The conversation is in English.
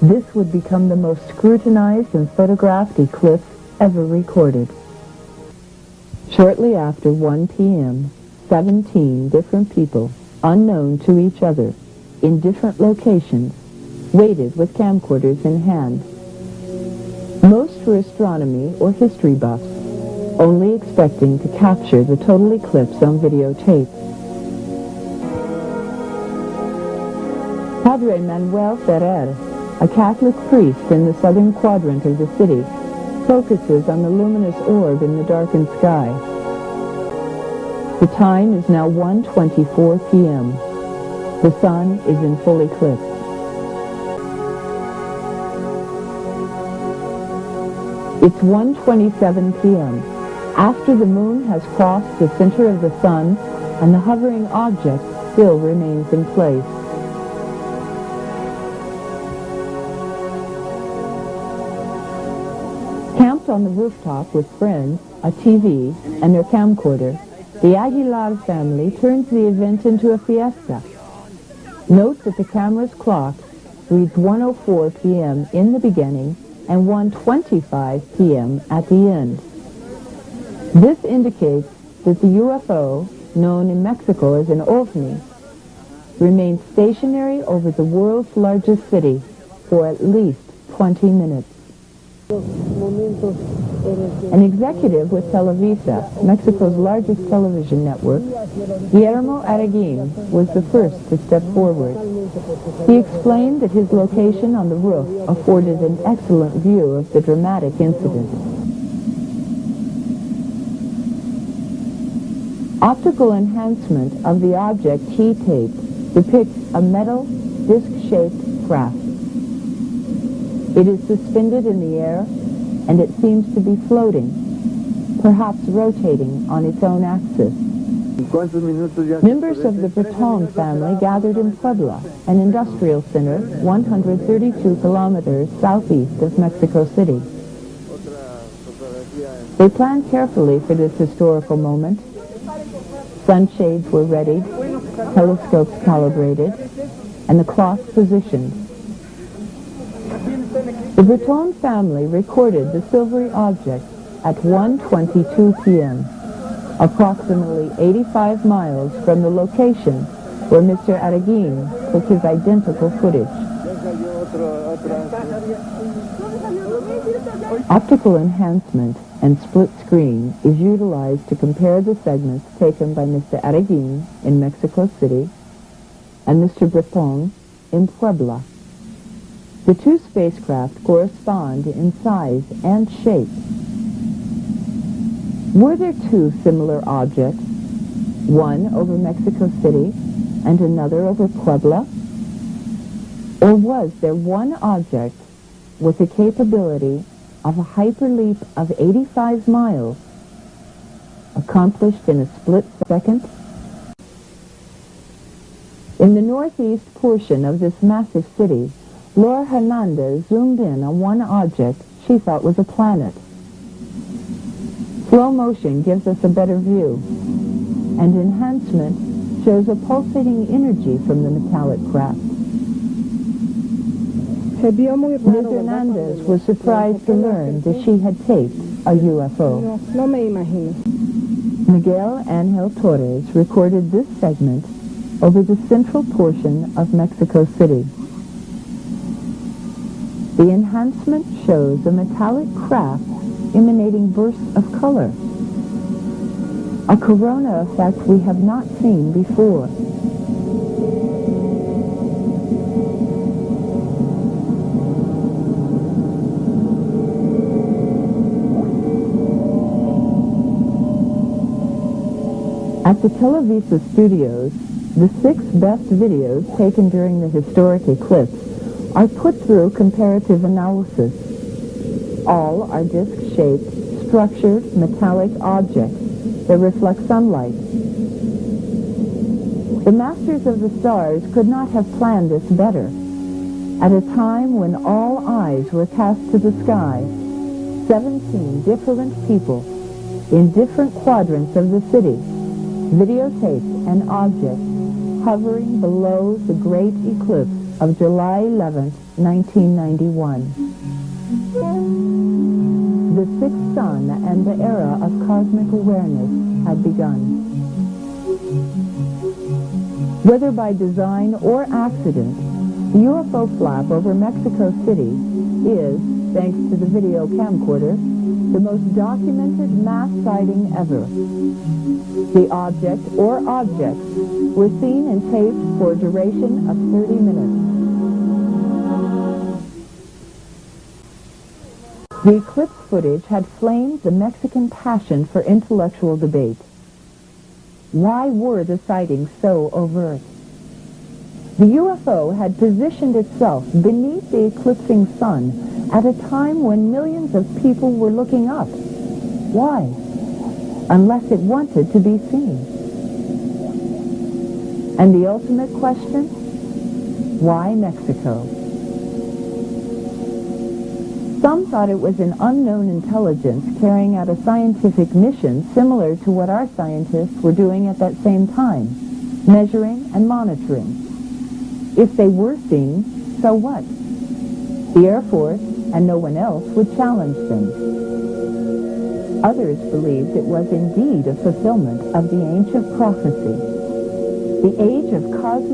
This would become the most scrutinized and photographed eclipse ever recorded. Shortly after 1 p.m., 17 different people, unknown to each other, in different locations, waited with camcorders in hand. Most were astronomy or history buffs, only expecting to capture the total eclipse on videotape. Padre Manuel Ferrer, a Catholic priest in the southern quadrant of the city, focuses on the luminous orb in the darkened sky. The time is now 1:24 p.m. The sun is in full eclipse. It's 1:27 p.m. after the moon has crossed the center of the sun and the hovering object still remains in place. Camped on the rooftop with friends, a TV, and their camcorder, the Aguilar family turns the event into a fiesta. Note that the camera's clock reads 1:04 p.m. in the beginning and 1:25 p.m. at the end. This indicates that the UFO, known in Mexico as an ovni, remains stationary over the world's largest city for at least 20 minutes. An executive with Televisa, Mexico's largest television network, Guillermo Araguin, was the first to step forward. He explained that his location on the roof afforded an excellent view of the dramatic incident. Optical enhancement of the object he taped depicts a metal, disc-shaped craft. It is suspended in the air, and it seems to be floating, perhaps rotating on its own axis. Members of the Breton family gathered in Puebla, an industrial center 132 kilometers southeast of Mexico City. They planned carefully for this historical moment. Sunshades were readied, telescopes calibrated, and the clock positioned. The Breton family recorded the silvery object at 1:22 p.m., approximately 85 miles from the location where Mr. Araguin took his identical footage. Optical enhancement and split screen is utilized to compare the segments taken by Mr. Araguin in Mexico City and Mr. Breton in Puebla. The two spacecraft correspond in size and shape. Were there two similar objects, one over Mexico City and another over Puebla? Or was there one object with the capability of a hyperleap of 85 miles accomplished in a split second? In the northeast portion of this massive city, Laura Hernandez zoomed in on one object she thought was a planet. Slow motion gives us a better view, and enhancement shows a pulsating energy from the metallic craft. Ms. Hernandez was surprised to learn that she had taped a UFO. Miguel Angel Torres recorded this segment over the central portion of Mexico City. The enhancement shows a metallic craft emanating bursts of color, a corona effect we have not seen before. At the Televisa studios, the 6 best videos taken during the historic eclipse are put through comparative analysis. All are disc-shaped, structured, metallic objects that reflect sunlight. The masters of the stars could not have planned this better. At a time when all eyes were cast to the sky, 17 different people in different quadrants of the city videotaped an object hovering below the great eclipse of July 11, 1991. The sixth sun and the era of cosmic awareness had begun. Whether by design or accident, the UFO flap over Mexico City is, thanks to the video camcorder, the most documented mass sighting ever. The object or objects were seen and taped for a duration of 30 minutes. The eclipse footage had flamed the Mexican passion for intellectual debate. Why were the sightings so overt? The UFO had positioned itself beneath the eclipsing sun at a time when millions of people were looking up. Why? Unless it wanted to be seen. And the ultimate question? Why Mexico? Some thought it was an unknown intelligence carrying out a scientific mission similar to what our scientists were doing at that same time, measuring and monitoring. If they were seen, so what? The Air Force and no one else would challenge them. Others believed it was indeed a fulfillment of the ancient prophecy. The age of cosmic